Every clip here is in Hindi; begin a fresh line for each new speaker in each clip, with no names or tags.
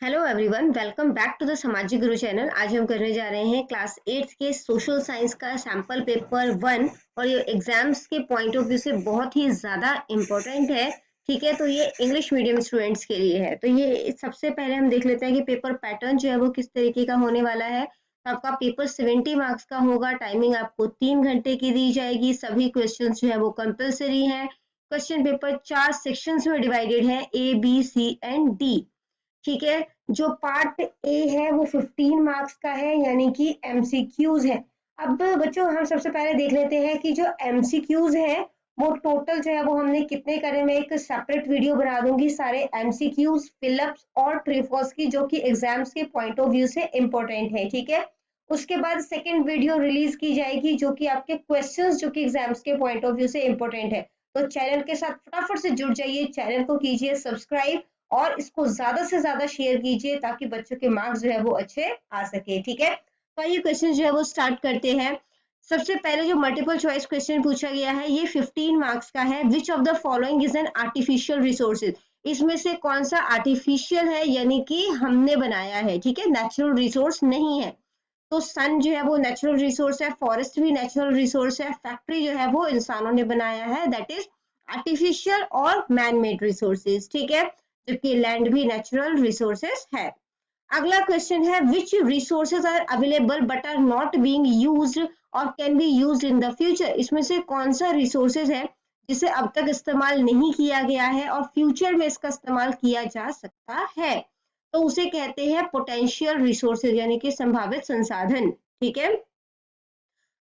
Hello everyone, welcome back to the Samajik Guru channel. आज हम करने जा रहे हैं क्लास 8 के सोशल साइंस का सैंपल पेपर 1 और ये एग्जाम्स के पॉइंट ऑफ व्यू से बहुत ही ज़्यादा इम्पोर्टेंट है। ठीक है, तो ये इंग्लिश मीडियम स्टूडेंट्स के लिए है। तो ये सबसे पहले हम देख लेते हैं कि पेपर पैटर्न जो है वो किस तरीके का होने वाला है। तो आपका पेपर 70 मार्क्स का होगा। टाइमिंग आपको 3 घंटे की दी जाएगी। सभी क्वेश्चन जो है वो कंपल्सरी है। क्वेश्चन पेपर 4 सेक्शंस में डिवाइडेड है, A B C and D. ठीक है, जो पार्ट ए है वो 15 मार्क्स का है, यानी कि एमसीक्यूज है। अब बच्चों हम सबसे पहले देख लेते हैं कि जो एमसीक्यूज है वो टोटल जो है वो हमने कितने करे। मैं एक सेपरेट वीडियो बना दूंगी सारे एमसीक्यूज, फिलअप्स और ट्रिफॉस की, जो कि एग्जाम्स के पॉइंट ऑफ व्यू से इंपॉर्टेंट है। ठीक है, उसके बाद सेकेंड वीडियो रिलीज की जाएगी जो कि आपके क्वेश्चंस जो कि एग्जाम्स के पॉइंट ऑफ व्यू से इंपॉर्टेंट है। तो चैनल के साथ फटाफट से जुड़ जाइए, चैनल को कीजिए सब्सक्राइब और इसको ज्यादा से ज्यादा शेयर कीजिए ताकि बच्चों के मार्क्स जो है वो अच्छे आ सके। ठीक है, तो ये क्वेश्चन जो है वो स्टार्ट करते हैं। सबसे पहले जो मल्टीपल चॉइस क्वेश्चन पूछा गया है ये 15 मार्क्स का है। Which of the following is an artificial resources? इसमें से कौन सा आर्टिफिशियल है, यानी कि हमने बनाया है। ठीक है, नेचुरल रिसोर्स नहीं है। तो सन जो है वो नेचुरल रिसोर्स है, फॉरेस्ट भी नेचुरल रिसोर्स है, फैक्ट्री जो है वो इंसानों ने बनाया है, दैट इज आर्टिफिशियल और मैन मेड रिसोर्सेज। ठीक है, जबकि लैंड भी नेचुरल रिसोर्सेज है। अगला क्वेश्चन है, which resources are available but are not being used और can be used in the future? इसमें से कौन सा रिसोर्सेज है जिसे अब तक इस्तेमाल नहीं किया गया है और फ्यूचर में इसका इस्तेमाल किया जा सकता है? तो उसे कहते हैं पोटेंशियल रिसोर्सेज, यानी कि संभावित संसाधन। ठीक है,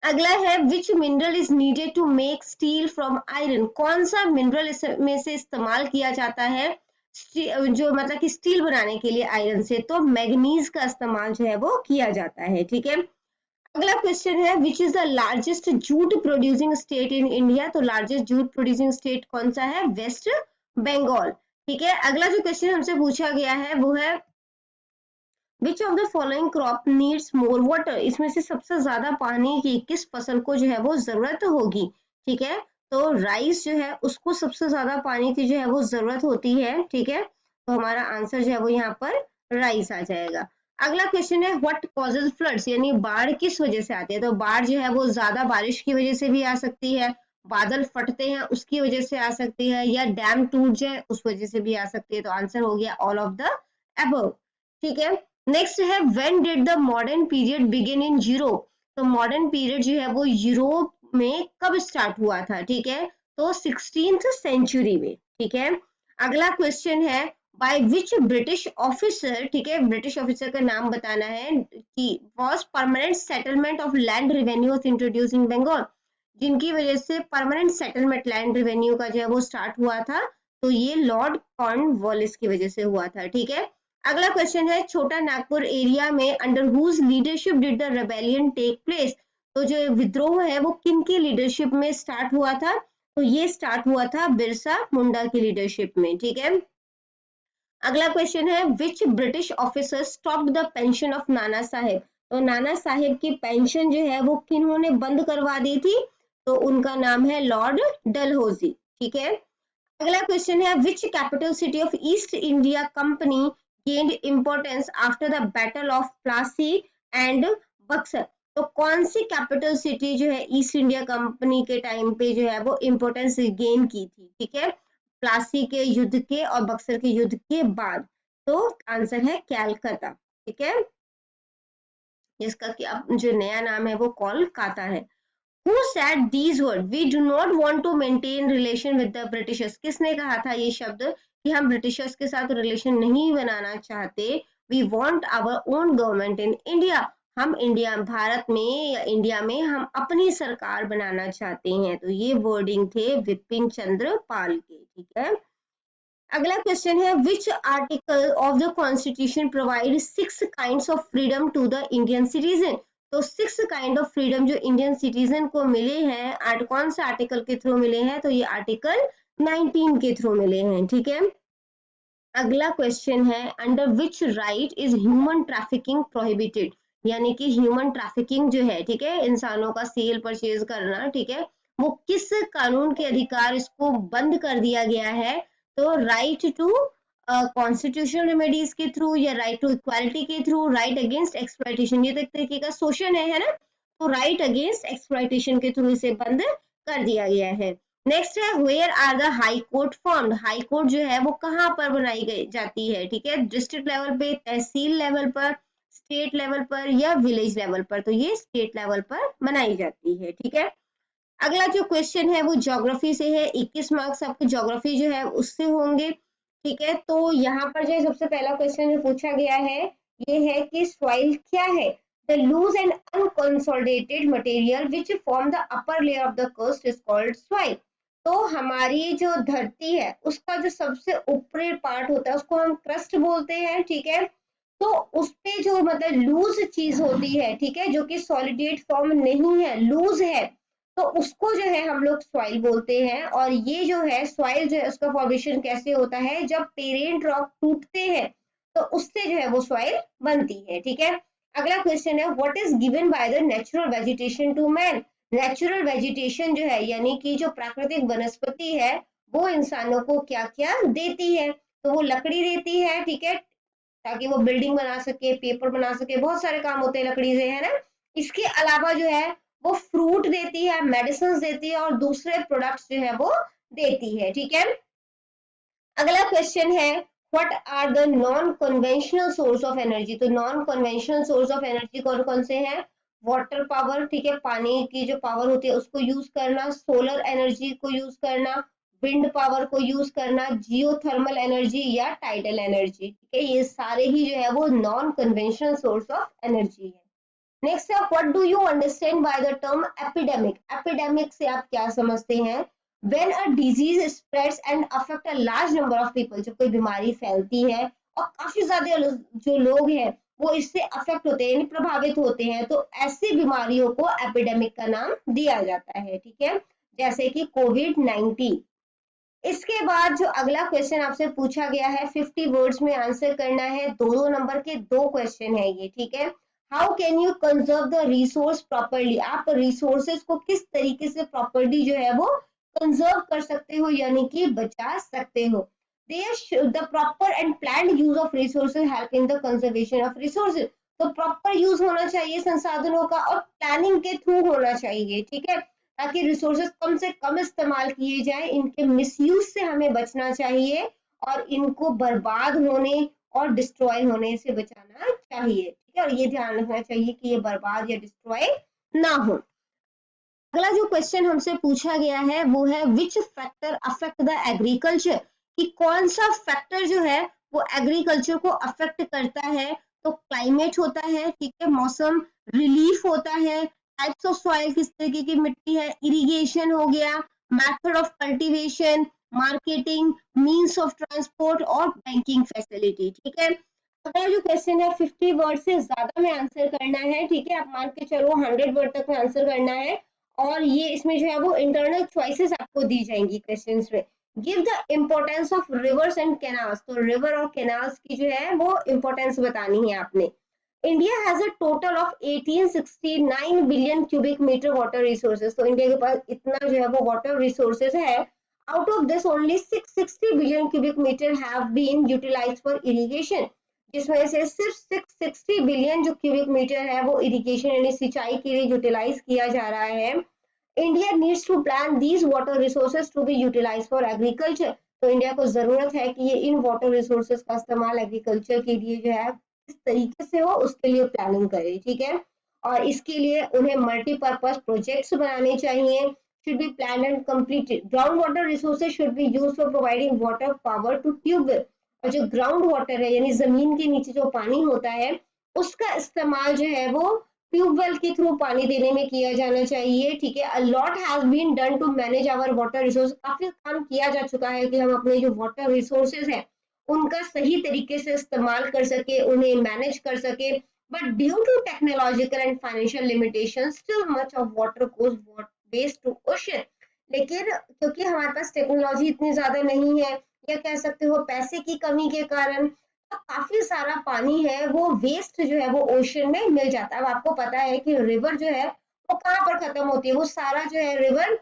अगला है, which mineral is needed to make steel from iron? कौन सा मिनरल इसमें से इस्तेमाल किया जाता है जो मतलब कि स्टील बनाने के लिए आयरन से? तो मैग्नीज का इस्तेमाल जो है वो किया जाता है। ठीक है, अगला क्वेश्चन है, which is the largest jute producing state in India? तो लार्जेस्ट जूट प्रोड्यूसिंग स्टेट कौन सा है? वेस्ट बंगाल। ठीक है, अगला जो क्वेश्चन हमसे पूछा गया है वो है, which of the following crop needs more water? इसमें से सबसे ज्यादा पानी की किस फसल को जो है वो जरूरत होगी? ठीक है, तो राइस जो है उसको सबसे ज्यादा पानी की जो है वो जरूरत होती है। ठीक है, तो हमारा आंसर जो है वो यहाँ पर राइस आ जाएगा। अगला क्वेश्चन है, व्हाट कॉजेज फ्लड्स? यानी बाढ़ किस वजह से आती है? तो बाढ़ जो है वो ज्यादा बारिश की वजह से भी आ सकती है, बादल फटते हैं उसकी वजह से आ सकती है, या डैम टूट जाए उस वजह से भी आ सकती है। तो आंसर हो गया ऑल ऑफ द अबव। ठीक है, नेक्स्ट है, when did the modern period begin in Europe? तो मॉडर्न पीरियड जो है वो यूरोप में कब स्टार्ट हुआ था? ठीक है, तो 16th सेंचुरी में। ठीक है, अगला क्वेश्चन है, बाय विच ब्रिटिश ऑफिसर? ठीक है, ब्रिटिश ऑफिसर का नाम बताना है कि was permanent settlement of land revenue was introduce in Bengal? जिनकी वजह से परमानेंट सेटलमेंट लैंड रेवेन्यू का जो है वो स्टार्ट हुआ था, तो ये लॉर्ड कॉर्नवालिस की वजह से हुआ था। ठीक है, अगला क्वेश्चन है, छोटा नागपुर एरिया में under whose leadership did the rebellion take place? तो जो विद्रोह है वो किन की लीडरशिप में स्टार्ट हुआ था? तो ये स्टार्ट हुआ था बिरसा मुंडा की लीडरशिप में। ठीक है, अगला क्वेश्चन है, विच British officer stopped the pension of Nana Saheb? तो नाना साहेब की पेंशन जो है वो किन्होंने बंद करवा दी थी? तो उनका नाम है लॉर्ड डलहौजी। ठीक है, अगला क्वेश्चन है, which capital city of East India Company gained importance after the battle of Plassey and Buxar? तो कौन सी कैपिटल सिटी जो है ईस्ट इंडिया कंपनी के टाइम पे जो है वो इंपॉर्टेंस गेन की थी? ठीक है, प्लासी के युद्ध के और बक्सर के युद्ध के बाद। तो आंसर है कैलकाता। ठीक है, जिसका कि अब जो नया नाम है वो कोलकाता है। Who said these words? We do not want to maintain relation with the Britishers. किसने कहा था ये शब्द कि हम ब्रिटिशर्स के साथ रिलेशन नहीं बनाना चाहते? We want our own government in India. हम इंडिया भारत में या इंडिया में हम अपनी सरकार बनाना चाहते हैं। तो ये वर्डिंग थे विपिन चंद्र पाल के। ठीक है, अगला क्वेश्चन है, which article of the constitution provide 6 kinds of freedom to the Indian citizen? तो 6 काइंड ऑफ फ्रीडम जो इंडियन सिटीजन को मिले हैं, कौन से आर्टिकल के थ्रू मिले हैं? तो ये आर्टिकल 19 के थ्रू मिले हैं। ठीक है, अगला क्वेश्चन है, under which right is human trafficking prohibited? यानी कि ह्यूमन ट्रैफिकिंग जो है, ठीक है, इंसानों का सेल परचेज करना, ठीक है, वो किस कानून के अधिकार इसको बंद कर दिया गया है? तो राइट टू कॉन्स्टिट्यूशनल रेमेडीज के थ्रू या राइट टू इक्वालिटी के थ्रू, राइट अगेंस्ट एक्सप्लॉइटेशन, ये तो एक तरीके का शोषण है ना, तो राइट अगेंस्ट एक्सप्लॉइटेशन के थ्रू इसे बंद कर दिया गया है। नेक्स्ट है where are the high court formed, high court जो है वो कहाँ पर बनाई गई जाती है, ठीक है, डिस्ट्रिक्ट लेवल पे, तहसील लेवल पर, स्टेट लेवल पर या विलेज लेवल पर, तो ये स्टेट लेवल पर बनाई जाती है, ठीक है। अगला जो क्वेश्चन है वो ज्योग्राफी से है, 21 मार्क्स आपके ज्योग्राफी जो है उससे होंगे, ठीक है। तो यहाँ पर जो सबसे पहला क्वेश्चन जो पूछा गया है ये है कि सॉइल क्या है, the loose and unconsolidated material which form the upper layer of the crust is called soil. तो हमारी जो धरती है उसका जो सबसे ऊपरी पार्ट होता है उसको हम क्रस्ट बोलते हैं, ठीक है। तो उसपे जो मतलब लूज चीज होती है, ठीक है, जो कि सॉलिडेट फॉर्म नहीं है, लूज है, तो उसको जो है हम लोग सॉइल बोलते हैं। और ये जो है सॉइल जो है उसका फॉर्मेशन कैसे होता है, जब पेरेंट रॉक टूटते हैं तो उससे जो है वो सॉइल बनती है, ठीक है। अगला क्वेश्चन है what is given by the natural vegetation to man, natural vegetation जो है यानी कि जो प्राकृतिक वनस्पति है वो इंसानों को क्या क्या देती है, तो वो लकड़ी देती है, ठीक है, ताकि वो बिल्डिंग बना सके, पेपर बना सके, बहुत सारे काम होते हैं लकड़ी से, है ना। इसके अलावा जो है वो फ्रूट देती है, मेडिसिन देती है और दूसरे प्रोडक्ट्स जो है वो देती है, ठीक है। अगला क्वेश्चन है what are the non conventional source of energy, तो non conventional source of energy कौन कौन से हैं, वाटर पावर, ठीक है, पानी की जो पावर होती है उसको यूज करना, सोलर एनर्जी को यूज करना, विंड पावर को यूज करना, जियोथर्मल एनर्जी या टाइडल एनर्जी, ठीक है, ये सारे ही जो है वो non conventional source of energy है। नेक्स्ट है what do you understand by the term epidemic, epidemic से आप क्या समझते हैं, when a disease spreads and affect a large number of people, जब कोई बीमारी फैलती है और काफी ज्यादा जो लोग हैं वो इससे अफेक्ट होते हैं यानी प्रभावित होते हैं, तो ऐसी बीमारियों को एपिडेमिक का नाम दिया जाता है, ठीक है, जैसे कि कोविड-19। इसके बाद जो अगला क्वेश्चन आपसे पूछा गया है 50 वर्ड्स में आंसर करना है, दो नंबर के दो क्वेश्चन है ये, ठीक है। How can you conserve the resource properly, आप रिसोर्सेज को किस तरीके से प्रॉपरली जो है वो कंजर्व कर सकते हो यानी कि बचा सकते हो। The proper and planned use of resources help in the conservation of resources, तो प्रॉपर यूज होना चाहिए संसाधनों का और प्लानिंग के थ्रू होना चाहिए, ठीक है, ताकि रिसोर्सेज कम से कम इस्तेमाल किए जाए, इनके मिसयूज से हमें बचना चाहिए और इनको बर्बाद होने और डिस्ट्रॉय होने से बचाना चाहिए, ठीक है, और ये ध्यान रखना चाहिए कि ये बर्बाद या डिस्ट्रॉय ना हो। अगला जो क्वेश्चन हमसे पूछा गया है वो है which factor affect the agriculture, कि कौन सा फैक्टर जो है वो एग्रीकल्चर को अफेक्ट करता है, तो क्लाइमेट होता है, ठीक है, मौसम, रिलीफ होता है, टाइप्स ऑफ सॉइल किस तरीके की मिट्टी है, इरिगेशन हो गया, method of cultivation, marketing, means of transport और बैंकिंग फैसिलिटी, ठीक है। अगला जो क्वेश्चन है 50 वर्ड से ज्यादा में आंसर करना है, ठीक है, आप मान के चलो 100 वर्ड तक में आंसर करना है और ये इसमें जो है वो इंटरनल चॉइसेस आपको दी जाएंगी क्वेश्चंस में। Give the importance of rivers and canals, तो रिवर और कैनाल्स की जो है वो इम्पोर्टेंस बतानी है आपने। India has a total of 1869 billion cubic metre water resources, तो इंडिया के पास इतना जो है वो वाटर रिसोर्सेज है। Out of this only 660 billion cubic metre have been utilised for irrigation, जिसमें से सिर्फ 660 बिलियन जो क्यूबिक मीटर है वो इरिगेशन यानी सिंचाई के लिए यूटिलाइज किया जा रहा है। India needs to plan these water resources to be utilise for agriculture, तो इंडिया को जरूरत है कि ये इन वाटर रिसोर्सेज का इस्तेमाल एग्रीकल्चर के लिए जो है किस तरीके से हो उसके लिए प्लानिंग करे, ठीक है, और इसके लिए उन्हें मल्टीपर्पज प्रोजेक्ट्स बनाने चाहिए, should be planned and completed. Groundwater resources should be used for providing water power to tubewell, और जो ग्राउंड वाटर है यानी जमीन के नीचे जो पानी होता है उसका इस्तेमाल जो है वो ट्यूबवेल के थ्रू पानी देने में किया जाना चाहिए, ठीक है। A lot has been done to manage our water resource, काफी काम किया जा चुका है कि हम अपने जो वाटर रिसोर्सेज है उनका सही तरीके से इस्तेमाल कर सके, उन्हें मैनेज कर सके, but due to technological and financial limitation still much of water goes waste to ocean, लेकिन क्योंकि हमारे पास टेक्नोलॉजी इतनी ज्यादा नहीं है या कह सकते हो पैसे की कमी के कारण तो काफी सारा पानी है वो वेस्ट जो है वो ओशन में मिल जाता है। अब आपको पता है कि रिवर जो है वो कहाँ पर खत्म होती है, वो सारा जो है रिवर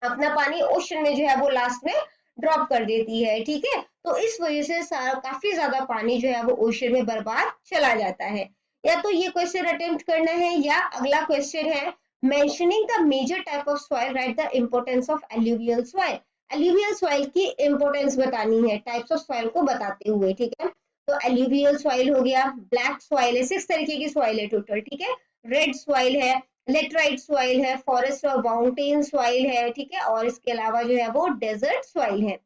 अपना पानी ओशन में जो है वो लास्ट में ड्रॉप कर देती है, ठीक है। तो इस वजह से सारा काफी ज्यादा पानी जो है वो ओशन में बर्बाद चला जाता है। या तो ये क्वेश्चन अटेम्प्ट करना है, या अगला क्वेश्चन है mentioning the major type of soil, write the importance of alluvial soil. Alluvial soil की इंपॉर्टेंस बतानी है, टाइप्स ऑफ सॉइल को बताते हुए, ठीक है। तो एल्यूवियल सॉइल हो गया, ब्लैक सॉइल है, 6 तरीके की सॉइल है टोटल, ठीक है। रेड सॉइल है, लेटराइट सॉइल है, फॉरेस्ट और माउंटेन सॉइल है, ठीक है। और इसके अलावा जो है वो डेजर्ट सॉइल है।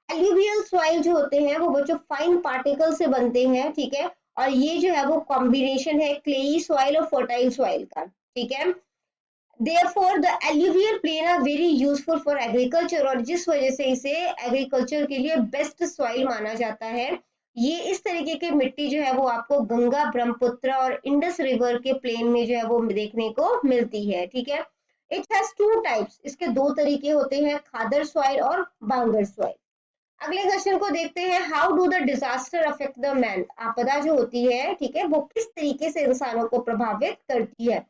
एल्यूवियल सॉइल जो होते हैं वो बच्चों फाइन पार्टिकल से बनते हैं, ठीक है। और ये जो है वो कॉम्बिनेशन है क्लेई सॉइल और फर्टाइल सॉइल का, ठीक है। Therefore, the alluvial plain are very useful for agriculture, और जिस वजह से इसे एग्रीकल्चर के लिए बेस्ट सॉइल माना जाता है। ये इस तरीके की मिट्टी जो है वो आपको गंगा, ब्रह्मपुत्र और इंडस रिवर के प्लेन में जो है वो देखने को मिलती है, ठीक है। इट हैज टू टाइप्स, इसके दो तरीके होते हैं, खादर सॉइल और बांगर सॉइल। अगले क्वेश्चन को देखते हैं, how do the disaster affect the man. आपदा जो होती है, ठीक है, वो किस तरीके से इंसानों को प्रभावित करती है।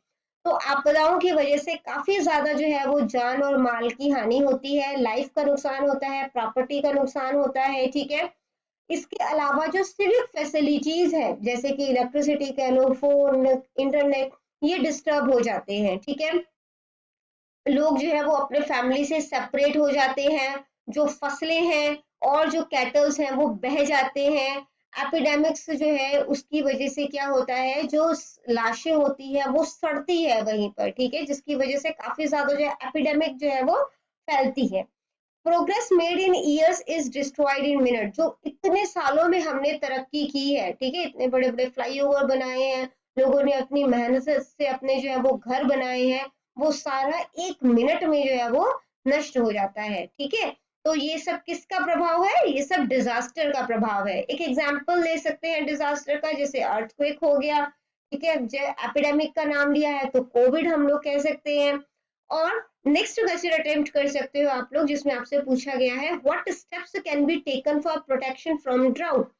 तो आपदाओं की वजह से काफी ज्यादा जो है वो जान और माल की हानि होती है, लाइफ का नुकसान होता है, प्रॉपर्टी का नुकसान होता है, ठीक है। इसके अलावा जो सिविक फैसिलिटीज है, जैसे कि इलेक्ट्रिसिटी कह लो, फोन, इंटरनेट, ये डिस्टर्ब हो जाते हैं, ठीक है। लोग जो है वो अपने फैमिली से सेपरेट हो जाते हैं, जो फसलें हैं और जो कैटल्स हैं वो बह जाते हैं। एपिडेमिक्स जो है उसकी वजह से क्या होता है, जो लाशें होती है वो सड़ती है वहीं पर, ठीक है, जिसकी वजह से काफी ज्यादा जो है एपिडेमिक जो है वो फैलती है। Progress made in years is destroyed in minute. जो इतने सालों में हमने तरक्की की है, ठीक है, इतने बड़े बड़े फ्लाईओवर बनाए हैं, लोगों ने अपनी मेहनत से अपने जो है वो घर बनाए हैं, वो सारा 1 मिनट में जो है वो नष्ट हो जाता है, ठीक है। तो ये सब किसका प्रभाव है, ये सब डिजास्टर का प्रभाव है। एक एग्जाम्पल ले सकते हैं डिजास्टर का, जैसे अर्थक्वेक हो गया, ठीक है। एपिडेमिक का नाम लिया है तो कोविड हम लोग कह सकते हैं। और नेक्स्ट क्वेश्चन अटेम्प्ट कर सकते हो आप लोग, जिसमें आपसे पूछा गया है, what steps can be taken for protection from drought.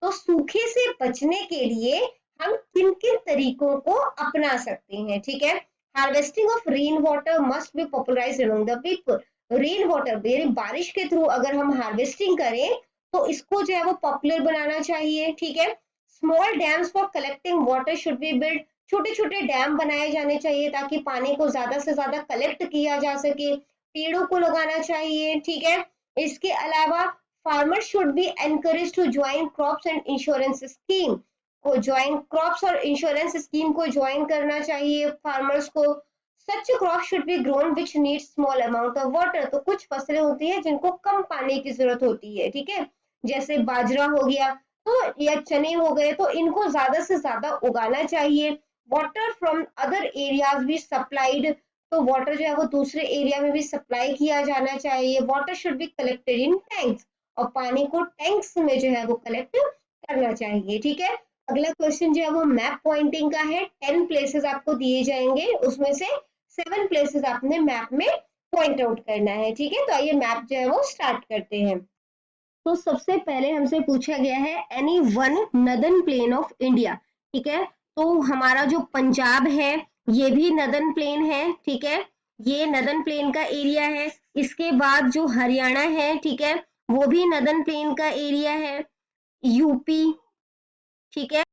तो सूखे से बचने के लिए हम किन किन तरीकों को अपना सकते हैं, ठीक है। Harvesting of rain water must be popularised among the people. Rain water, बारिश के थ्रू अगर हम हार्वेस्टिंग करें तो इसको जो है वो पॉपुलर बनाना चाहिए, ठीक है। Small dams for collecting water should be build. छोटे छोटे डैम बनाए जाने चाहिए ताकि पानी को ज्यादा से ज्यादा कलेक्ट किया जा सके। पेड़ों को लगाना चाहिए, ठीक है। इसके अलावा farmer should be encourage to join crops and insurance scheme. को ज्वाइन क्रॉप्स और इंश्योरेंस स्कीम को ज्वाइन करना चाहिए फार्मर्स को। Such crop should be grown which need small amount of water. तो कुछ फसलें होती है जिनको कम पानी की जरूरत होती है, ठीक है, जैसे बाजरा हो गया, तो या चने हो गए, तो इनको ज्यादा से ज्यादा उगाना चाहिए। वाटर फ्रॉम अदर एरियाज भी सप्लाइड। तो वाटर जो है वो दूसरे एरिया में भी सप्लाई किया जाना चाहिए। Water should be collected in tanks. और पानी को टैंक्स में जो है वो कलेक्ट करना चाहिए, ठीक है। अगला क्वेश्चन जो है वो मैप पॉइंटिंग का है। 10 प्लेसेस आपको दिए जाएंगे, उसमें से 7 प्लेसेस आपने मैप में पॉइंट आउट करना है, ठीक है। तो आइए मैप जो है वो स्टार्ट करते हैं। तो सबसे पहले हमसे पूछा गया है any one northern plane of India, ठीक है। तो हमारा जो पंजाब है ये भी नदर्न प्लेन है, ठीक है, ये नदर्न प्लेन का एरिया है। इसके बाद जो हरियाणा है, ठीक है, वो भी नदर्न प्लेन का एरिया है। यूपी, ठीक है।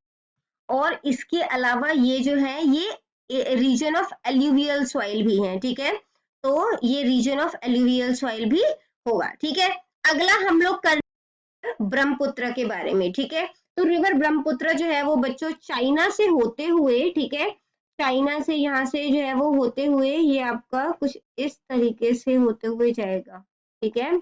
और इसके अलावा ये जो है ये रीजन ऑफ एल्यूवियल सॉइल भी है, ठीक है। तो ये रीजन ऑफ एल्यूवियल सॉइल भी होगा, ठीक है। अगला हम लोग कर ब्रह्मपुत्र के बारे में, ठीक है। तो रिवर ब्रह्मपुत्र जो है वो बच्चों चाइना से होते हुए, ठीक है, चाइना से यहाँ से जो है वो होते हुए ये आपका कुछ इस तरीके से होते हुए जाएगा, ठीक है।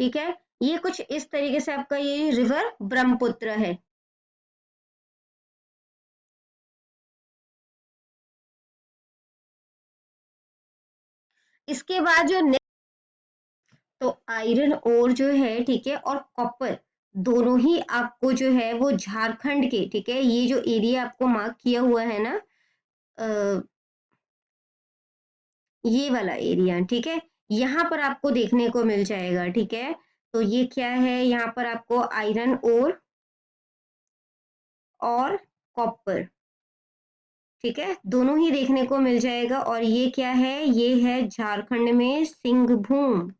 ठीक है, ये कुछ इस तरीके से आपका ये रिवर ब्रह्मपुत्र है। इसके बाद जो तो आयरन ओर जो है, ठीक है, और कॉपर दोनों ही आपको जो है वो झारखंड के, ठीक है, ये जो एरिया आपको मार्क किया हुआ है ना, ये वाला एरिया, ठीक है, यहाँ पर आपको देखने को मिल जाएगा, ठीक है। तो ये क्या है, यहाँ पर आपको आयरन ओर और कॉपर, ठीक है, दोनों ही देखने को मिल जाएगा। और ये क्या है, ये है झारखंड में सिंहभूम।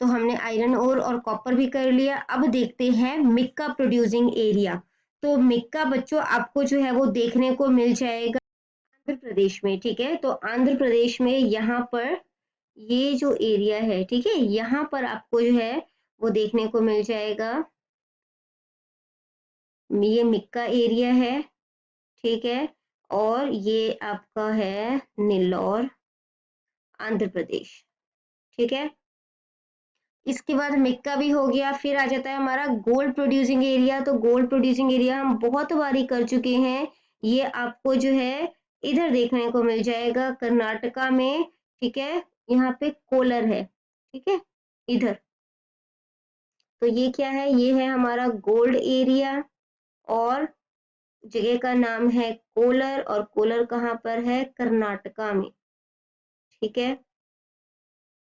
तो हमने आयरन ओर और कॉपर भी कर लिया। अब देखते हैं मिक्का प्रोड्यूसिंग एरिया। तो मिक्का बच्चों आपको जो है वो देखने को मिल जाएगा आंध्र प्रदेश में, ठीक है। तो आंध्र प्रदेश में यहाँ पर ये जो एरिया है, ठीक है, यहाँ पर आपको जो है वो देखने को मिल जाएगा, ये मिक्का एरिया है, ठीक है। और ये आपका है नेल्लौर, आंध्र प्रदेश, ठीक है। इसके बाद मिक्का भी हो गया, फिर आ जाता है हमारा गोल्ड प्रोड्यूसिंग एरिया। तो गोल्ड प्रोड्यूसिंग एरिया हम बहुत बारी कर चुके हैं, ये आपको जो है इधर देखने को मिल जाएगा कर्नाटका में, ठीक है, यहाँ पे कोलर है, ठीक है, इधर। तो ये क्या है, ये है हमारा गोल्ड एरिया और जगह का नाम है कोलर, और कोलर कहाँ पर है, कर्नाटका में, ठीक है।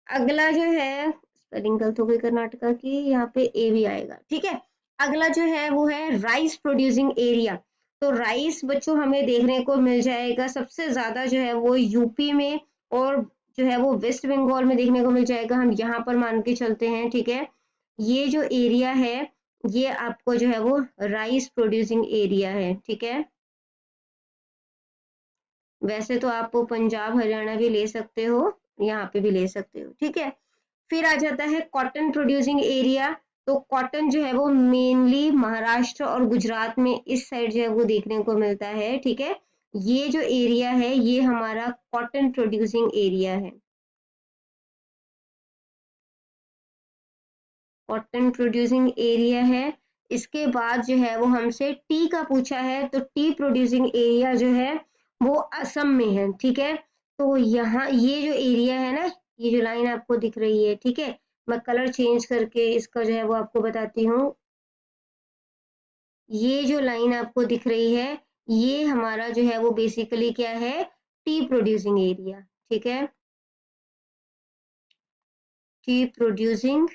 अगला जो है, स्पेलिंग गलत हो गई कर्नाटका की, यहाँ पे ए भी आएगा, ठीक है। अगला जो है वो है राइस प्रोड्यूसिंग एरिया। तो राइस बच्चों हमें देखने को मिल जाएगा सबसे ज्यादा जो है वो यूपी में, और जो है वो वेस्ट बंगाल में देखने को मिल जाएगा, हम यहाँ पर मान के चलते हैं, ठीक है। ये जो एरिया है ये आपको जो है वो राइस प्रोड्यूसिंग एरिया है, ठीक है। वैसे तो आप पंजाब हरियाणा भी ले सकते हो, यहाँ पे भी ले सकते हो, ठीक है। फिर आ जाता है कॉटन प्रोड्यूसिंग एरिया। तो कॉटन जो है वो मेनली महाराष्ट्र और गुजरात में इस साइड जो है वो देखने को मिलता है, ठीक है। ये जो एरिया है ये हमारा कॉटन प्रोड्यूसिंग एरिया है, कॉटन प्रोड्यूसिंग एरिया है। इसके बाद जो है वो हमसे टी का पूछा है, तो टी प्रोड्यूसिंग एरिया जो है वो असम में है, ठीक है। तो यहाँ ये जो एरिया है ना, ये जो लाइन आपको दिख रही है, ठीक है, मैं कलर चेंज करके इसका जो है वो आपको बताती हूँ। ये जो लाइन आपको दिख रही है ये हमारा जो है वो बेसिकली क्या है, टी प्रोड्यूसिंग एरिया, ठीक है, टी प्रोड्यूसिंग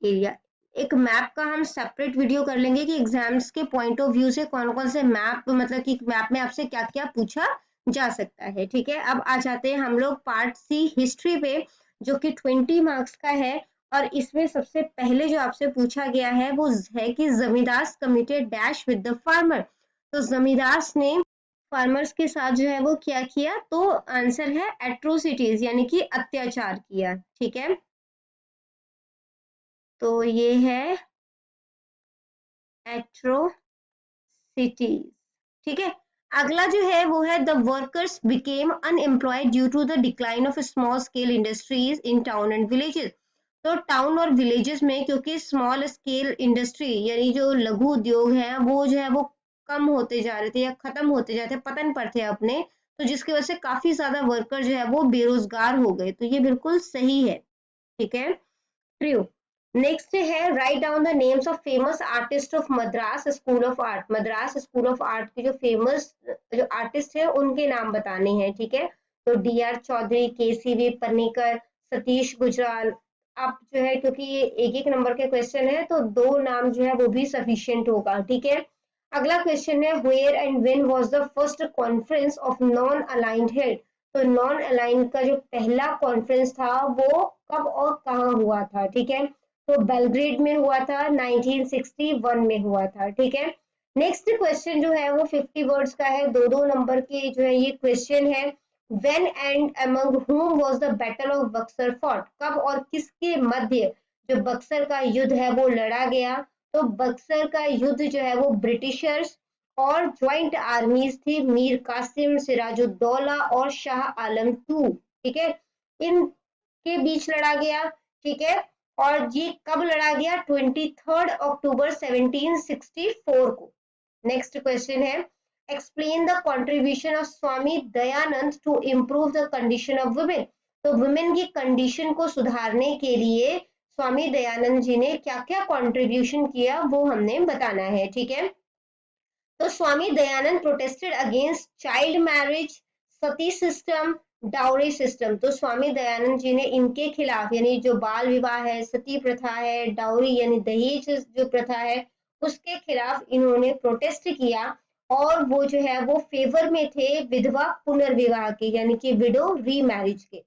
एरिया। एक मैप का हम सेपरेट वीडियो कर लेंगे कि एग्जाम्स के पॉइंट ऑफ व्यू से कौन कौन से मैप, मतलब कि मैप में आपसे क्या क्या पूछा जा सकता है, ठीक है। अब आ जाते हैं हम लोग पार्ट सी हिस्ट्री पे, जो कि 20 मार्क्स का है। और इसमें सबसे पहले जो आपसे पूछा गया है वो है कि zamindars committed dash with the farmer. तो जमींदास ने फार्मर्स के साथ जो है वो क्या किया, तो आंसर है एट्रोसिटीज, यानी कि अत्याचार किया, ठीक है। तो ये है एट्रोसिटीज, ठीक है। अगला जो है वो है the workers became unemployed due to the decline of small scale industries in town and villages. तो टाउन और विलेजेस में क्योंकि स्मॉल स्केल इंडस्ट्री यानी जो लघु उद्योग है वो जो है वो कम होते जा रहे थे या खत्म होते जाते, पतन पर थे अपने, तो जिसकी वजह से काफी ज्यादा वर्कर जो है वो बेरोजगार हो गए। तो ये बिल्कुल सही है, ठीक है, ट्रू। नेक्स्ट है write down the names of famous artist of Madras school of art. Madras school of art के जो फेमस जो आर्टिस्ट है उनके नाम बताने हैं, ठीक है। तो डी आर चौधरी, के सी वी पन्नीकर, सतीश गुजराल। आप जो है क्योंकि ये एक एक नंबर के क्वेश्चन है तो दो नाम जो है वो भी सफिशियंट होगा, ठीक है। अगला क्वेश्चन है where and when was the first conference of non aligned held. तो नॉन अलाइंड का जो पहला कॉन्फ्रेंस था वो कब और कहाँ हुआ था, ठीक है। तो बेलग्रेड में हुआ था, 1961 में हुआ था, ठीक है। नेक्स्ट क्वेश्चन जो है वो 50 वर्ड्स का है, दो दो नंबर के जो है ये क्वेश्चन है। When and among whom was the battle of Buxar fought। कब और किसके मध्य जो बक्सर का युद्ध है वो लड़ा गया। तो बक्सर का युद्ध जो है वो ब्रिटिशर्स और ज्वाइंट आर्मीज थी, मीर कासिम, सिराजुद्दौला और शाह आलम टू, ठीक है, इनके बीच लड़ा गया, ठीक है। और ये कब लड़ा गया, 23 अक्टूबर 1764 को। नेक्स्ट क्वेश्चन है explain the contribution of Swami Dayanand to improve the condition of women. तो वुमेन की कंडीशन को सुधारने के लिए स्वामी दयानंद जी ने क्या क्या कंट्रीब्यूशन किया वो हमने बताना है, ठीक है। तो Swami Dayanand protested against child marriage, sati system, dowry system. तो स्वामी दयानंद जी ने इनके खिलाफ, यानी जो बाल विवाह है, सती प्रथा है, डाउरी यानी दहेज जो प्रथा है, उसके खिलाफ इन्होंने प्रोटेस्ट किया। और वो जो है वो फेवर में थे विधवा पुनर्विवाह के, यानी कि विडो रीमैरिज के।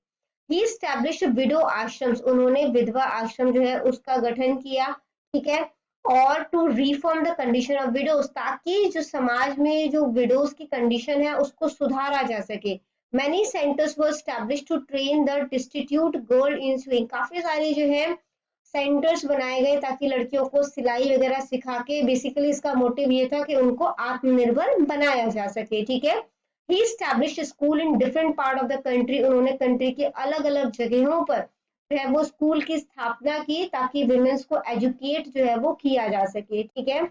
ही स्टैब्लिश विडो आश्रम, उन्होंने विधवा आश्रम जो है उसका गठन किया, ठीक है। और to reform the condition of widows, ताकि जो समाज में जो विडोज की कंडीशन है उसको सुधारा जा सके। Many centres were establish to train the destitute girl in sewing, काफी सारे जो है सेंटर्स बनाए गए ताकि लड़कियों को सिलाई वगैरह सिखा के, बेसिकली इसका मोटिव ये था कि उनको आत्मनिर्भर बनाया जा सके, ठीक है। He establish school in different part of the country, उन्होंने कंट्री के अलग अलग जगहों पर जो है वो स्कूल की स्थापना की ताकि विमेंस को एजुकेट जो है वो किया जा सके, ठीक है।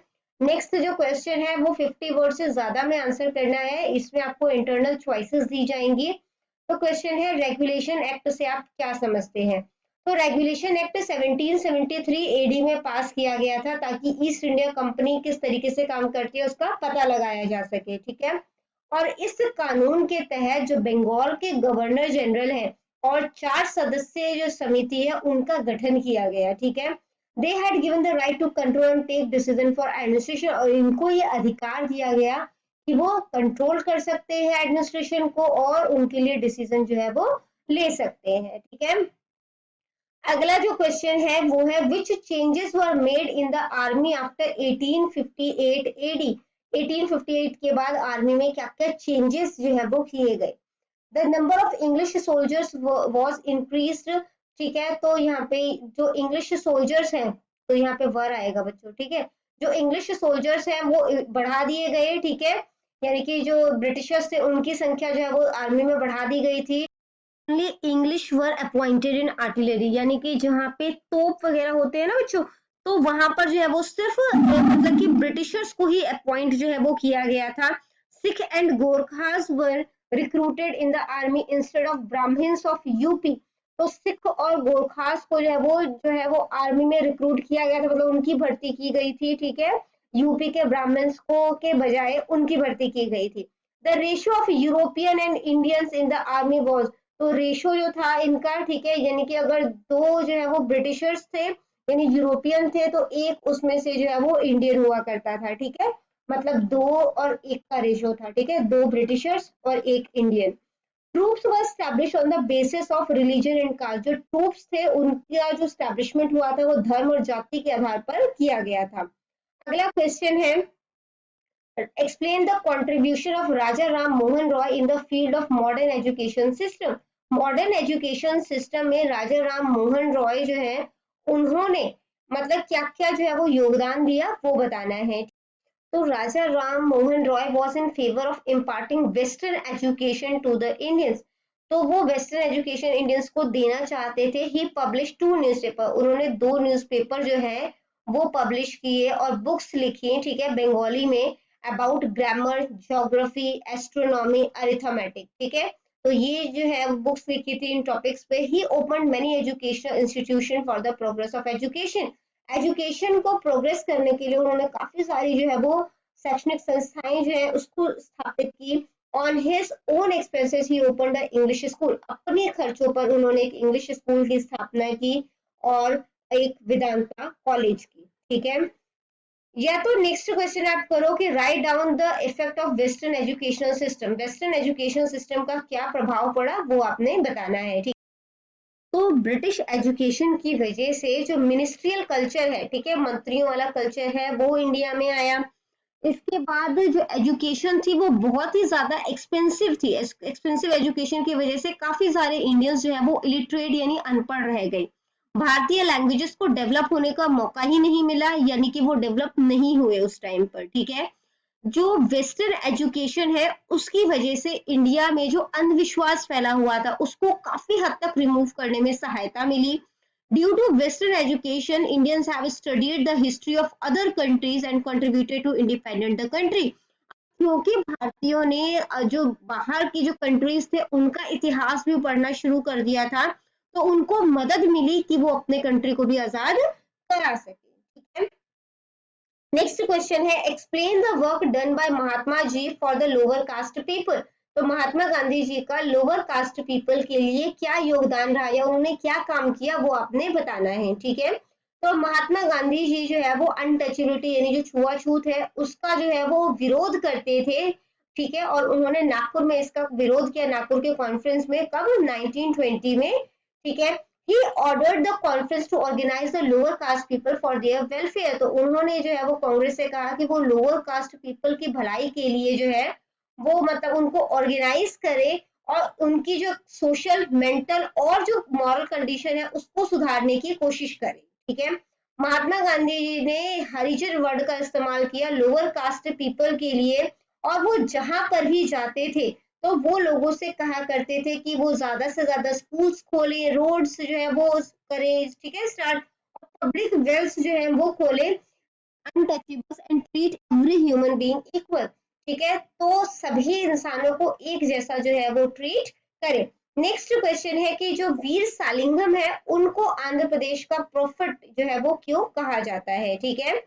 नेक्स्ट जो क्वेश्चन है वो 50 वर्ड से ज्यादा में आंसर करना है, इसमें आपको इंटरनल चॉइसेस दी जाएंगी। तो क्वेश्चन है रेगुलेशन एक्ट से आप क्या समझते हैं। तो रेगुलेशन एक्ट 1773 एडी में पास किया गया था ताकि ईस्ट इंडिया कंपनी किस तरीके से काम करती है उसका पता लगाया जा सके, ठीक है। और इस कानून के तहत जो बंगाल के गवर्नर जनरल हैं और 4 सदस्यीय जो समिति है उनका गठन किया गया, ठीक है। They had given the right to control and take decision for administration, और इनको ये अधिकार दिया गया कि वो कंट्रोल कर सकते हैं एडमिनिस्ट्रेशन को और उनके लिए डिसीजन जो है वो ले सकते हैं, ठीक है। अगला जो क्वेश्चन है वो है which changes were made in the army after 1858 AD, 1858 के बाद आर्मी में क्या क्या चेंजेस जो है वो किए गए। The number of English soldiers was increased, ठीक है। तो यहाँ पे जो इंग्लिश सोल्जर्स हैं, तो यहाँ पे वर आएगा बच्चों, ठीक है। जो इंग्लिश सोल्जर्स हैं वो बढ़ा दिए गए, ठीक है। यानी कि जो ब्रिटिशर्स थे उनकी संख्या जो है वो आर्मी में बढ़ा दी गई थी। English were appointed in artillery, यानी कि जहाँ पे तोप वगैरह होते हैं ना बच्चों, तो वहां पर जो है वो सिर्फ मतलब कि ब्रिटिशर्स को ही अपॉइंट जो है वो किया गया था। Sikh and Gorkhas were recruited in the army instead of Brahmins of UP. तो सिख और गोरखास को जो है वो आर्मी में रिक्रूट किया गया था, मतलब उनकी भर्ती की गई थी, ठीक है। यूपी के ब्राह्मण्स को के बजाय उनकी भर्ती की गई थी। The ratio of European and Indians in the army was, तो रेशो जो था इनका, ठीक है, यानी कि अगर दो जो है वो ब्रिटिशर्स थे यानी यूरोपियन थे तो एक उसमें से जो है वो इंडियन हुआ करता था, ठीक है। मतलब 2 और 1 का रेशो था, ठीक है, 2 ब्रिटिशर्स और 1 Indian. Troops were establish on the basis of religion and caste, जो ट्रूप्स थे उनका जो एस्टैब्लिशमेंट हुआ था वो धर्म और जाति के आधार पर किया गया था। अगला क्वेश्चन है explain the contribution of Raja Ram Mohan Roy in the field of modern education system। Modern education system में राजा राम मोहन रॉय जो है उन्होंने मतलब क्या क्या जो है वो योगदान दिया वो बताना है। तो Raja Ram Mohan Roy was in favour of imparting western education to the Indians, तो वो वेस्टर्न एजुकेशन इंडियंस को देना चाहते थे। ही पब्लिश 2 न्यूज़पेपर, उन्होंने 2 न्यूज़पेपर जो है वो पब्लिश किए और बुक्स लिखी, ठीक है, बंगाली में, about grammar, geography, astronomy, arithmetic, ठीक है। तो ये जो है बुक्स लिखी थी इन टॉपिक्स पे। He open many educational institution for the progress of education, education को प्रोग्रेस करने के लिए उन्होंने काफी सारी जो है वो शैक्षणिक संस्थाएं जो है उसको स्थापित की। On his own expenses he open the English school, अपने खर्चों पर उन्होंने एक इंग्लिश स्कूल की स्थापना की और एक वेदांता कॉलेज की, ठीक है। या तो नेक्स्ट क्वेश्चन आप करो कि write down the effect of western educational system, western education system का क्या प्रभाव पड़ा वो आपने बताना है, ठीक। तो ब्रिटिश एजुकेशन की वजह से जो मिनिस्ट्रियल कल्चर है, ठीक है, मंत्रियों वाला कल्चर है, वो इंडिया में आया। इसके बाद जो एजुकेशन थी वो बहुत ही ज्यादा एक्सपेंसिव थी। एक्सपेंसिव एजुकेशन की वजह से काफी सारे इंडियंस जो है वो इलिटरेट यानी अनपढ़ रह गए। भारतीय लैंग्वेजेस को डेवलप होने का मौका ही नहीं मिला, यानी कि वो डेवलप नहीं हुए उस टाइम पर, ठीक है। जो वेस्टर्न एजुकेशन है उसकी वजह से इंडिया में जो अंधविश्वास फैला हुआ था उसको काफी हद तक रिमूव करने में सहायता मिली। Due to western education Indians have studied the history of other countries and contributed to independent the country, क्योंकि भारतीयों ने जो बाहर की जो कंट्रीज थे उनका इतिहास भी पढ़ना शुरू कर दिया था, तो उनको मदद मिली कि वो अपने कंट्री को भी आजाद करा सके, ठीक है। नेक्स्ट क्वेश्चन है explain the work done by Mahatma ji for the lower caste people. तो महात्मा गांधी जी का लोअर कास्ट पीपल के लिए क्या योगदान रहा या उन्होंने क्या काम किया वो आपने बताना है, ठीक है। तो महात्मा गांधी जी जो है वो अनटचेबिलिटी यानी जो छुआछूत है उसका जो है वो विरोध करते थे, ठीक है। और उन्होंने नागपुर में इसका विरोध किया, नागपुर के कॉन्फ्रेंस में, कब, 1920 में, ठीक है। He ordered the conference to organize the lower caste people for their welfare। तो उन्होंने जो है वो कांग्रेस से कहा कि वो लोअर कास्ट पीपल की भलाई के लिए जो है वो मतलब उनको ऑर्गेनाइज करे और उनकी जो सोशल, मेंटल और जो मॉरल कंडीशन है उसको सुधारने की कोशिश करे, ठीक है। महात्मा गांधी जी ने हरिजन वर्ड का इस्तेमाल किया लोअर कास्ट पीपल के लिए, और वो जहां पर भी जाते थे तो वो लोगों से कहा करते थे कि वो ज्यादा से ज्यादा स्कूल्स खोले, रोड्स जो है वो करें, ठीक है, स्टार्ट, पब्लिक वेल्थ जो है वो खोले, untouchables and treat every human being equal, ठीक है। तो सभी इंसानों को एक जैसा जो है वो ट्रीट करें। नेक्स्ट क्वेश्चन है कि जो वीर सालिंगम है उनको आंध्र प्रदेश का प्रोफेट जो है वो क्यों कहा जाता है, ठीक है।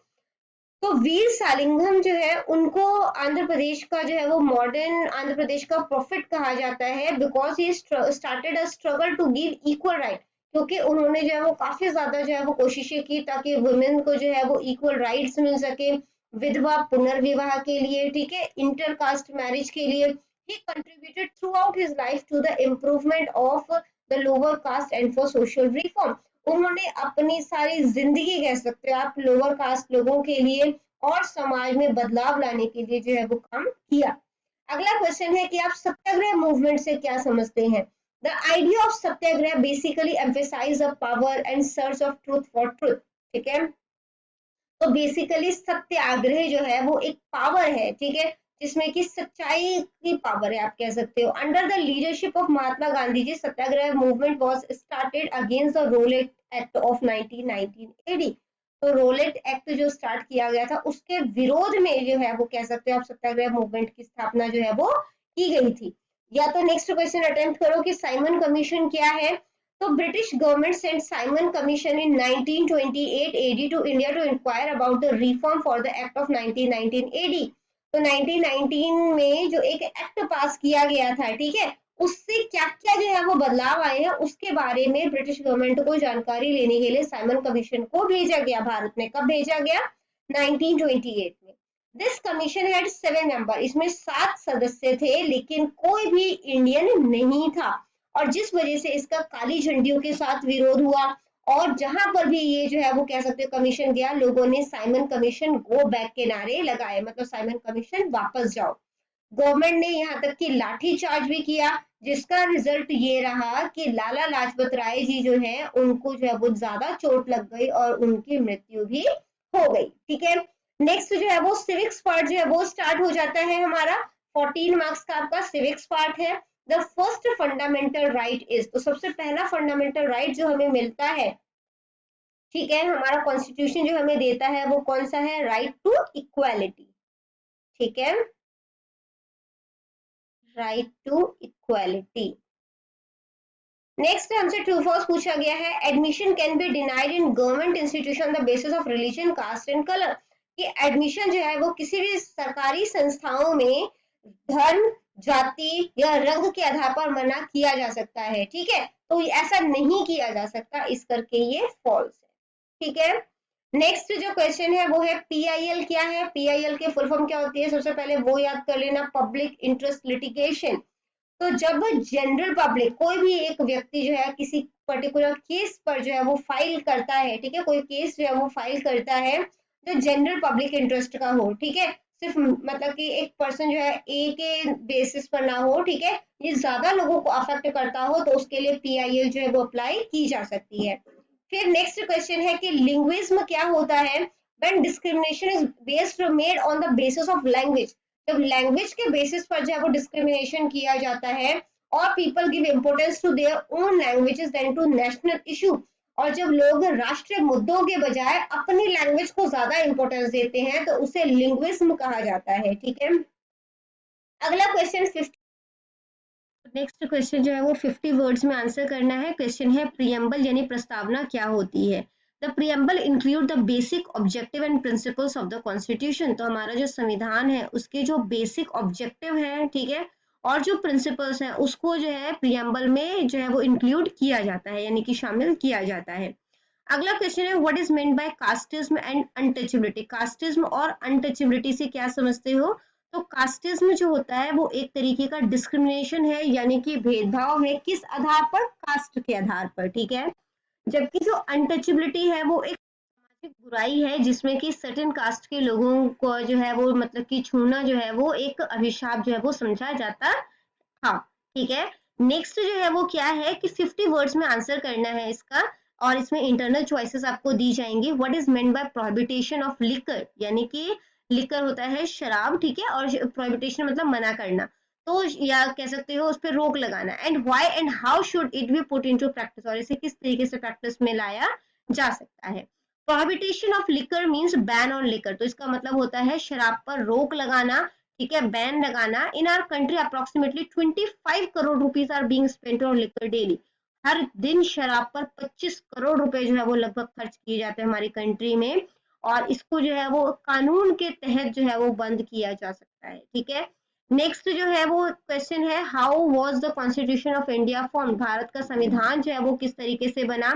तो वीर सालिंगम जो है उनको आंध्र प्रदेश का जो है वो मॉडर्न आंध्र प्रदेश का प्रोफेट कहा जाता है, because he started a struggle to give equal right, क्योंकि उन्होंने जो है वो काफी ज्यादा जो है वो कोशिशें की ताकि वुमेन को जो है वो इक्वल राइट्स मिल सके, विधवा पुनर्विवाह के लिए, ठीक है, इंटरकास्ट मैरिज के लिए। He contributed throughout his life to the improvement of the lower caste and for social reform. उन्होंने अपनी सारी जिंदगी, कह सकते हो आप, लोअर कास्ट लोगों के लिए और समाज में बदलाव लाने के लिए जो है वो काम किया। अगला क्वेश्चन है कि आप सत्याग्रह मूवमेंट से क्या समझते हैं। The idea of satyagraha basically emphasise the power and search of truth for truth, ठीक है। तो बेसिकली सत्याग्रह जो है वो एक पावर है, ठीक है, जिसमें कि सच्चाई की पावर है, आप कह सकते हो। Under the leadership of Mahatma Gandhi ji satyagraha movement was started against the Rowlatt Act of 1919 AD. तो रोलेट एक्ट जो स्टार्ट किया गया था उसके विरोध में जो है वो, कह सकते हो आप, सत्याग्रह मूवमेंट की स्थापना जो है वो की गई थी। या तो नेक्स्ट क्वेश्चन अटेम्प्ट करो कि साइमन कमीशन क्या है। तो British government sent Simon Commission in 1928 AD to India to inquire about the reform for the Act of 1919 AD। तो 1919 में जो एक एक्ट पास किया गया था, ठीक है, उससे क्या क्या जो है वो बदलाव आए हैं उसके बारे में ब्रिटिश गवर्नमेंट को जानकारी लेने के लिए साइमन कमीशन को भेजा गया भारत में। कब भेजा गया? 1928 में। दिस कमीशन हैड 7 मेंबर, इसमें 7 सदस्य थे लेकिन कोई भी इंडियन नहीं था, और जिस वजह से इसका काली झंडियों के साथ विरोध हुआ। और जहां पर भी ये जो है वो, कह सकते हो, कमीशन गया, लोगों ने साइमन कमीशन गो बैक के नारे लगाए, मतलब साइमन कमीशन वापस जाओ। गवर्नमेंट ने यहाँ तक कि लाठी चार्ज भी किया, जिसका रिजल्ट ये रहा कि लाला लाजपत राय जी जो है उनको जो है वो ज्यादा चोट लग गई और उनकी मृत्यु भी हो गई, ठीक है। नेक्स्ट जो है वो सिविक्स पार्ट जो है वो स्टार्ट हो जाता है हमारा। 14 मार्क्स का आपका सिविक्स पार्ट है। The first fundamental right is, तो सबसे पहला फंडामेंटल राइट जो हमें मिलता है, ठीक है, हमारा कॉन्स्टिट्यूशन जो हमें देता है वो कौन सा है? राइट टू इक्वालिटी, ठीक है, राइट टू इक्वालिटी। नेक्स्ट हमसे ट्रू फॉल्स पूछा गया है। Admission can be denied in government institution on the basis of religion, caste and colour. कि एडमिशन जो है वो किसी भी सरकारी संस्थाओं में धर्म, जाति या रंग के आधार पर मना किया जा सकता है, ठीक है, तो ऐसा नहीं किया जा सकता, इस करके ये फॉल्स है, ठीक है। नेक्स्ट जो क्वेश्चन है वो है पीआईएल क्या है। पीआईएल की फुल फॉर्म क्या होती है? सबसे पहले वो याद कर लेना, पब्लिक इंटरेस्ट लिटिगेशन। तो जब जनरल पब्लिक, कोई भी एक व्यक्ति जो है किसी पर्टिकुलर केस पर जो है वो फाइल करता है, ठीक है, कोई केस जो है वो फाइल करता है जो जनरल पब्लिक इंटरेस्ट का हो, ठीक है, सिर्फ मतलब कि एक पर्सन जो है ए के बेसिस पर ना हो, ठीक है, ये ज्यादा लोगों को अफेक्ट करता हो तो उसके लिए पीआईएल जो है वो अप्लाई की जा सकती है। फिर नेक्स्ट क्वेश्चन है कि लिंग्विज्म क्या होता है। When discrimination is based made on the basis of language, जब लैंग्वेज के बेसिस पर जो है वो डिस्क्रिमिनेशन किया जाता है, और people give importance to their own languages than to national issue, और जब लोग राष्ट्रीय मुद्दों के बजाय अपनी लैंग्वेज को ज्यादा इंपॉर्टेंस देते हैं तो उसे लिंग्विज्म कहा जाता है, ठीक है। अगला क्वेश्चन 50, नेक्स्ट क्वेश्चन जो है वो 50 वर्ड्स में आंसर करना है। क्वेश्चन है प्रियम्बल यानी प्रस्तावना क्या होती है। The preamble include the basic objective and principles of the constitution. तो हमारा जो संविधान है उसके जो बेसिक ऑब्जेक्टिव है, ठीक है, और जो प्रिंसिपल्स हैं उसको जो है प्रियम्बल में जो है वो इंक्लूड किया जाता है, यानी कि शामिल किया जाता है। अगला क्वेश्चन है what is meant by casteism and untouchability. Casteism और अनटचेबिलिटी से क्या समझते हो? तो कास्टिज्म जो होता है वो एक तरीके का डिस्क्रिमिनेशन है, यानी कि भेदभाव है, किस आधार पर? कास्ट के आधार पर, ठीक है। जबकि जो अनटचेबिलिटी है वो एक सामाजिक बुराई है, जिसमें कि सर्टेन कास्ट के लोगों को जो है वो मतलब कि छूना जो है वो एक अभिशाप जो है वो समझा जाता। हाँ, ठीक है। नेक्स्ट जो है वो क्या है कि 50 वर्ड्स में आंसर करना है इसका, और इसमें इंटरनल चॉइसेस आपको दी जाएंगी। What is meant by प्रोहिबिटेशन of liquor, यानी कि लिकर होता है शराब, ठीक है, और प्रोहिबिटेशन मतलब मना करना, तो या कह सकते हो उस पर रोक लगाना। And why and how should it be put into practice, और इसे किस तरीके से प्रैक्टिस में लाया जा सकता है। प्रोहिबिटेशन of liquor means ban on liquor, तो इसका मतलब होता है शराब पर रोक लगाना, ठीक है, बैन लगाना। In our country approximately 25 crore rupees are being spent on liquor daily. हर दिन शराब पर 25 करोड़ रुपए जो है वो लगभग खर्च किए जाते हैं हमारी कंट्री में, और इसको जो है वो कानून के तहत जो है वो बंद किया जा सकता है, ठीक है। नेक्स्ट जो है वो क्वेश्चन है how was the constitution of India form. Bharat का संविधान जो है वो किस तरीके से बना?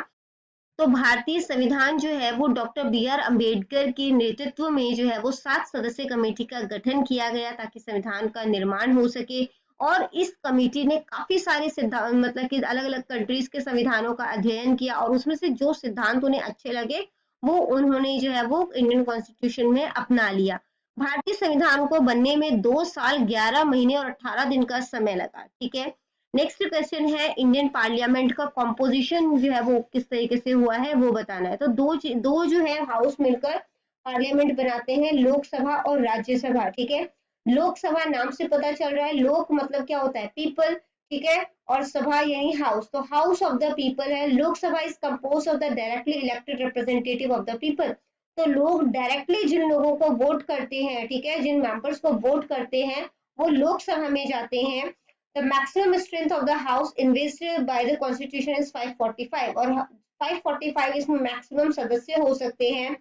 तो भारतीय संविधान जो है वो डॉक्टर बी आर अम्बेडकर के नेतृत्व में जो है वो 7 सदस्य कमेटी का गठन किया गया ताकि संविधान का निर्माण हो सके। और इस कमेटी ने काफी सारे सिद्धांत मतलब कि अलग अलग कंट्रीज के संविधानों का अध्ययन किया, और उसमें से जो सिद्धांत उन्हें अच्छे लगे वो उन्होंने जो है वो इंडियन कॉन्स्टिट्यूशन में अपना लिया। भारतीय संविधान को बनने में 2 साल 11 महीने और 18 दिन का समय लगा, ठीक है। नेक्स्ट क्वेश्चन है इंडियन पार्लियामेंट का कॉम्पोजिशन जो है वो किस तरीके से हुआ है वो बताना है। तो दो जो है हाउस मिलकर पार्लियामेंट बनाते हैं, लोकसभा और राज्यसभा, ठीक है। लोकसभा नाम से पता चल रहा है, लोक मतलब क्या होता है? पीपल, ठीक है, और सभा यानी हाउस, तो हाउस ऑफ द पीपल है। Lok Sabha is compose of the directly elected representative of the people. तो लोग डायरेक्टली जिन लोगों को वोट करते हैं, ठीक है, जिन मेंबर्स को वोट करते हैं वो लोकसभा में जाते हैं। The maximum strength of the house invested by the constitution is 545, और 545 इसमें मैक्सिमम सदस्य हो सकते हैं।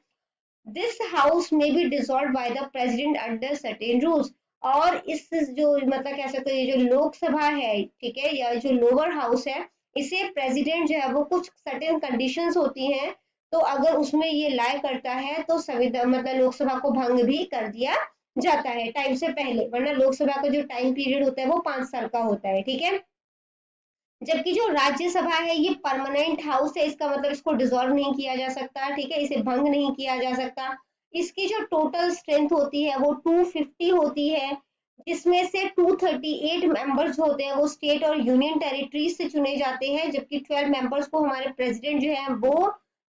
This house may be dissolved by the president under certain rules, और इस जो मतलब कह सकते हैं ये जो लोकसभा है, ठीक है, या जो लोअर हाउस है, इसे प्रेसिडेंट जो है वो कुछ सर्टेन कंडीशंस होती हैं, तो अगर उसमें ये लाए करता है तो संविधान मतलब लोकसभा को भंग भी कर दिया जाता है टाइम से पहले, वरना लोकसभा का जो टाइम पीरियड होता है वो 5 साल का होता है, ठीक है। जबकि जो राज्यसभा है ये परमानेंट हाउस है, इसका मतलब इसको डिसॉल्व नहीं किया जा सकता, ठीक है, इसे भंग नहीं किया जा सकता। इसकी जो टोटल स्ट्रेंथ होती है वो 250 होती है, जिसमें से 238 मेंबर्स होते हैं वो स्टेट और यूनियन टेरिटरीज से चुने जाते हैं, जबकि 12 मेंबर्स को हमारे प्रेसिडेंट जो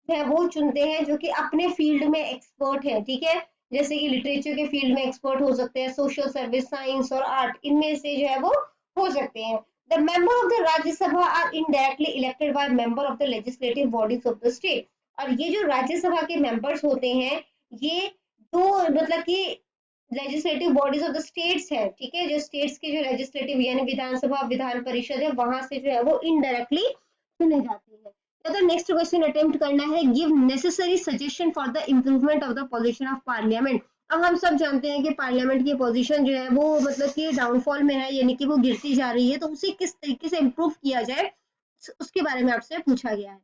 है वो चुनते हैं, जो कि अपने फील्ड में एक्सपर्ट है, ठीक है। जैसे कि लिटरेचर के फील्ड में एक्सपर्ट हो सकते हैं, सोशल सर्विस, साइंस और आर्ट, इनमें से जो है वो हो सकते हैं। The member of the Rajya Sabha are indirectly elected by member of the legislative bodies of the state। और ये जो राज्यसभा के मेंबर्स होते हैं ये दो मतलब कि legislative bodies of the states है, ठीक है, जो स्टेट्स के जो लेजिस्लेटिव यानी विधानसभा विधान परिषद है वहां से जो है वो इनडायरेक्टली चुने जाती है। तो नेक्स्ट क्वेश्चन अटेम्प्ट करना है give necessary suggestion for the improvement of the position of parliament. अब हम सब जानते हैं कि पार्लियामेंट की पोजीशन जो है वो मतलब कि डाउनफॉल में है, यानी कि वो गिरती जा रही है, तो उसे किस तरीके से इम्प्रूव किया जाए उसके बारे में आपसे पूछा गया है।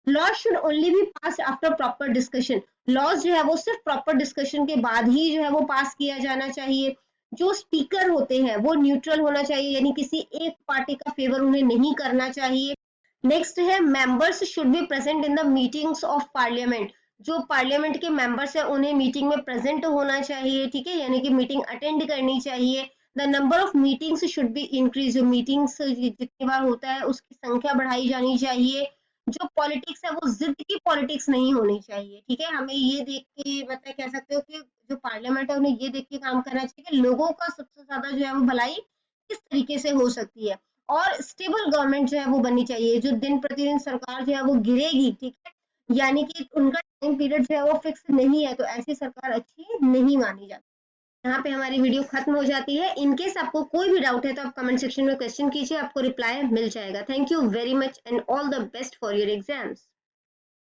Law should only be pass after proper discussion. Laws जो है वो सिर्फ प्रॉपर डिस्कशन के बाद ही जो है वो पास किया जाना चाहिए। जो स्पीकर होते हैं वो न्यूट्रल होना चाहिए, यानी किसी एक पार्टी का फेवर उन्हें नहीं करना चाहिए। नेक्स्ट है members should be present in the meetings of parliament. जो पार्लियामेंट के मेंबर्स है उन्हें मीटिंग में प्रेजेंट होना चाहिए, ठीक है, यानी कि मीटिंग अटेंड करनी चाहिए। The number of meetings should be increase. जो मीटिंग्स जितनी बार होता है उसकी संख्या बढ़ाई जानी चाहिए। जो पॉलिटिक्स है वो जिद की पॉलिटिक्स नहीं होनी चाहिए, ठीक है। हमें ये देख के मतलब कह सकते हो कि जो पार्लियामेंट है उन्हें ये देख के काम करना चाहिए कि लोगों का सबसे ज्यादा जो है वो भलाई किस तरीके से हो सकती है। और स्टेबल गवर्नमेंट जो है वो बननी चाहिए, जो दिन प्रतिदिन सरकार जो है वो गिरेगी, ठीक है, यानी कि उनका टाइम पीरियड जो है वो फिक्स नहीं है, तो ऐसी सरकार अच्छी नहीं मानी जाती। यहाँ पे हमारी वीडियो खत्म हो जाती है। इनकेस आपको कोई भी डाउट है तो आप कमेंट सेक्शन में क्वेश्चन कीजिए, आपको रिप्लाई मिल जाएगा। Thank you very much and all the best for your exams.